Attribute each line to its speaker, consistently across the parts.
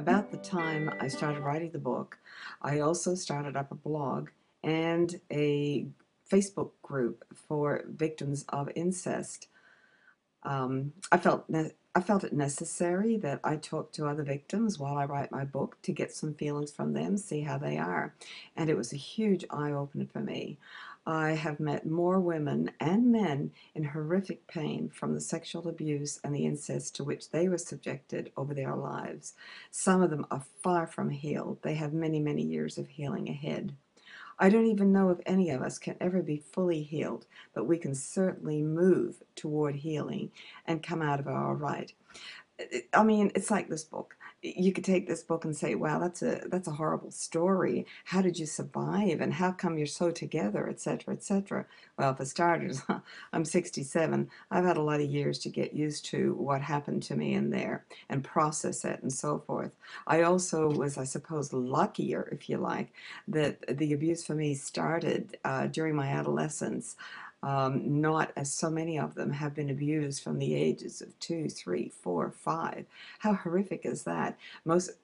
Speaker 1: about the time I started writing the book, I also started up a blog and a Facebook group for victims of incest. I felt it necessary that I talk to other victims while I write my book to get some feelings from them, see how they are. And it was a huge eye-opener for me. I have met more women and men in horrific pain from the sexual abuse and the incest to which they were subjected over their lives. Some of them are far from healed. They have many, many years of healing ahead. I don't even know if any of us can ever be fully healed, but we can certainly move toward healing and come out of it all right. I mean, it's like this book. You could take this book and say, "Wow, that's a horrible story. How did you survive? And how come you're so together, etc., etc." Well, for starters, I'm 67. I've had a lot of years to get used to what happened to me in there and process it and so forth. I also was, I suppose, luckier, if you like, that the abuse for me started during my adolescence. Not as so many of them have been abused from the ages of 2, 3, 4, 5. How horrific is that?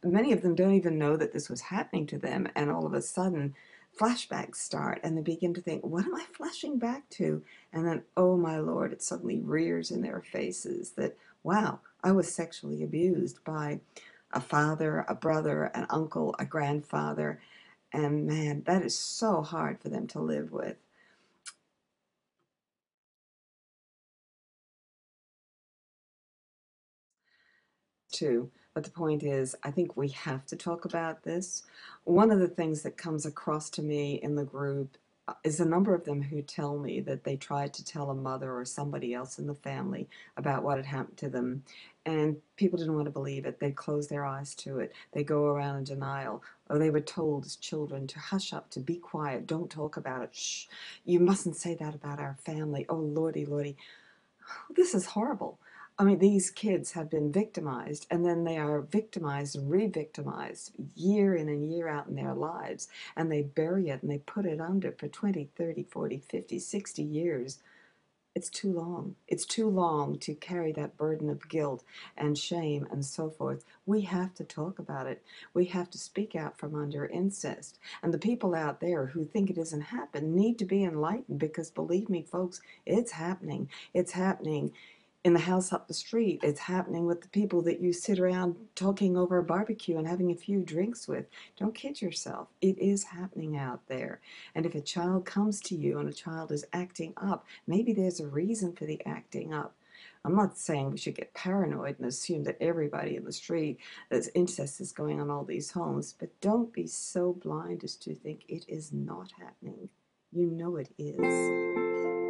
Speaker 1: Many of them don't even know that this was happening to them, and all of a sudden, flashbacks start, and they begin to think, "What am I flashing back to?" And then, oh my Lord, it suddenly rears in their faces that, wow, I was sexually abused by a father, a brother, an uncle, a grandfather, and man, that is so hard for them to live with. Too. But the point is, I think we have to talk about this. One of the things that comes across to me in the group is a number of them who tell me that they tried to tell a mother or somebody else in the family about what had happened to them, and people didn't want to believe it. They'd close their eyes to it. They go around in denial. Or they were told as children to hush up, to be quiet, don't talk about it. Shh, you mustn't say that about our family. Oh, Lordy, Lordy. This is horrible. I mean, these kids have been victimized, and then they are victimized and re-victimized year in and year out in their lives, and they bury it and they put it under for 20, 30, 40, 50, 60 years. It's too long. It's too long to carry that burden of guilt and shame and so forth. We have to talk about it. We have to speak out from under incest. And the people out there who think it doesn't happen need to be enlightened, because believe me, folks, it's happening. It's happening in the house up the street. It's happening with the people that you sit around talking over a barbecue and having a few drinks with. Don't kid yourself. It is happening out there. And if a child comes to you and a child is acting up, maybe there's a reason for the acting up. I'm not saying we should get paranoid and assume that everybody in the street, that incest is going on all these homes, but don't be so blind as to think it is not happening. You know it is.